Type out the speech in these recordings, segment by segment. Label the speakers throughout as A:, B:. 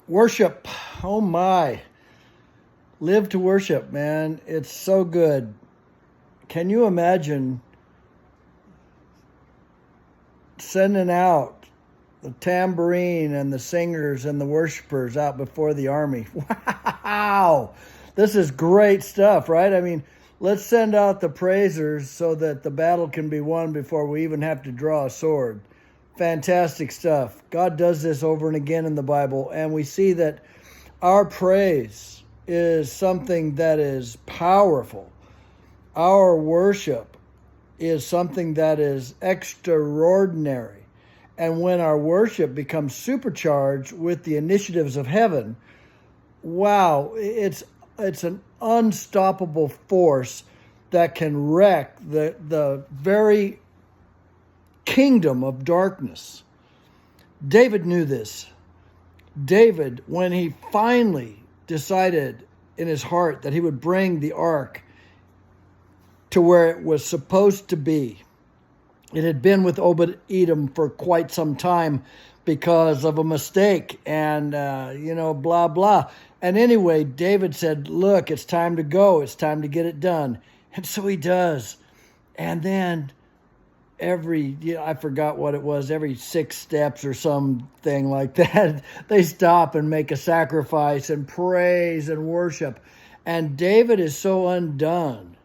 A: Worship. Oh my. Live to worship, man. It's so good. Can you imagine sending out the tambourine and the singers and the worshipers out before the army? Wow. This is great stuff, right? I mean, let's send out the praisers so that the battle can be won before we even have to draw a sword. Fantastic stuff. God does this over and again in the Bible, and we see that our praise is something that is powerful. Our worship is something that is extraordinary. And when our worship becomes supercharged with the initiatives of heaven, wow, it's an unstoppable force that can wreck the very kingdom of darkness. David knew this. David, when he finally decided in his heart that he would bring the ark to where it was supposed to be, it had been with Obed-Edom for quite some time because of a mistake and, blah, blah. And anyway, David said, look, it's time to go. It's time to get it done. And so he does. And then I forgot what it was, every 6 steps or something like that, they stop and make a sacrifice and praise and worship. And David is so undone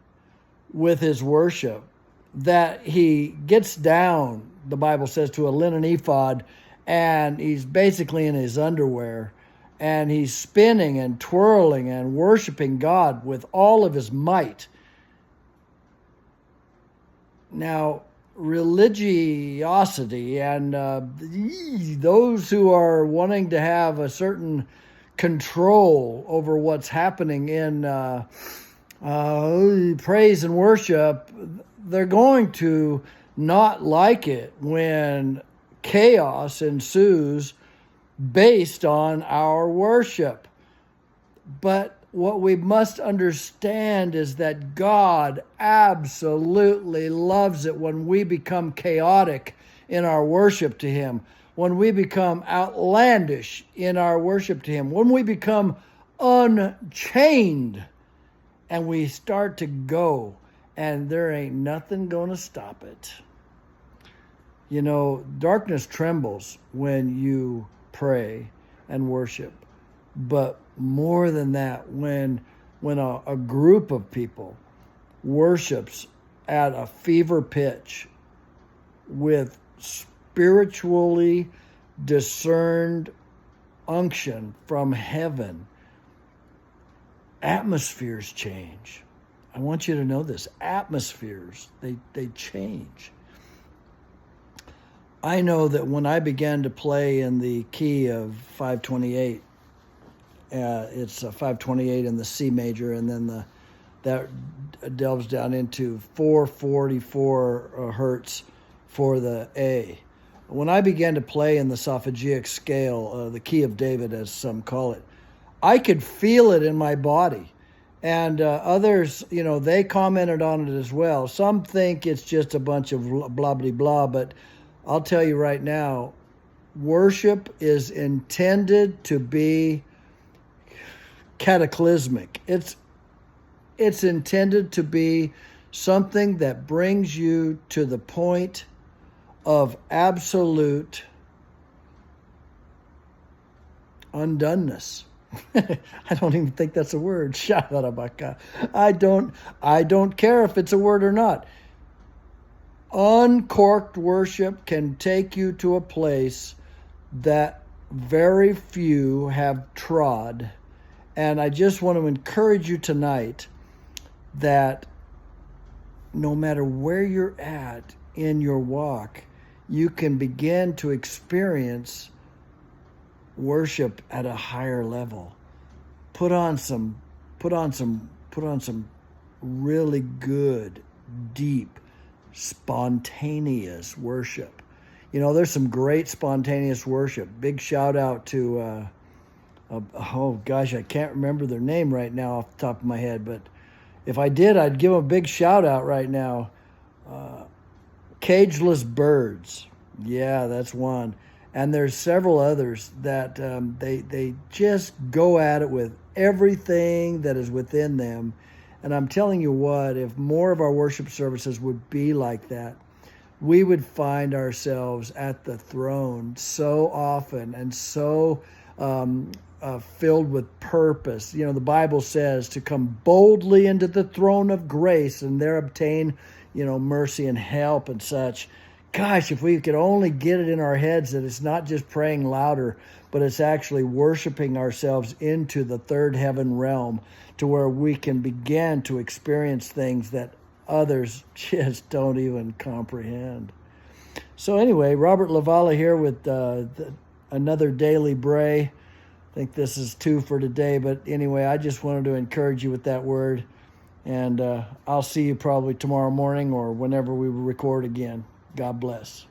A: with his worship that he gets down, the Bible says, to a linen ephod, and he's basically in his underwear, and he's spinning and twirling and worshiping God with all of his might. Now, religiosity and those who are wanting to have a certain control over what's happening in praise and worship, they're going to not like it when chaos ensues based on our worship. But what we must understand is that God absolutely loves it when we become chaotic in our worship to Him, when we become outlandish in our worship to Him, when we become unchained and we start to go, and there ain't nothing going to stop it. You know, darkness trembles when you pray and worship. But more than that, when a group of people worships at a fever pitch with spiritually discerned unction from heaven, atmospheres change. I want you to know this. Atmospheres, they change. I know that when I began to play in the key of 528, it's a 528 in the C major, and then that delves down into 444 hertz for the A. When I began to play in the solfegic scale, the key of David, as some call it, I could feel it in my body. And others, they commented on it as well. Some think it's just a bunch of blah, blah, blah, but I'll tell you right now, worship is intended to be cataclysmic. It's intended to be something that brings you to the point of absolute undoneness. I don't even think that's a word. Shadarabaka. I don't care if it's a word or not. Uncorked worship can take you to a place that very few have trod. And I just want to encourage you tonight that no matter where you're at in your walk, you can begin to experience worship at a higher level. Put on some really good, deep, spontaneous worship. There's some great spontaneous worship. Big shout out to I can't remember their name right now off the top of my head, but if I did, I'd give them a big shout out right now. Cageless Birds. Yeah, that's one. And there's several others that they just go at it with everything that is within them. And I'm telling you what, if more of our worship services would be like that, we would find ourselves at the throne so often and so filled with purpose. You know, the Bible says to come boldly into the throne of grace and there obtain, mercy and help and such. Gosh, if we could only get it in our heads that it's not just praying louder, but it's actually worshiping ourselves into the third heaven realm to where we can begin to experience things that others just don't even comprehend. So anyway, Robert Lavala here with another Daily Bray. I think this is 2 for today, but anyway, I just wanted to encourage you with that word. And I'll see you probably tomorrow morning or whenever we record again. God bless.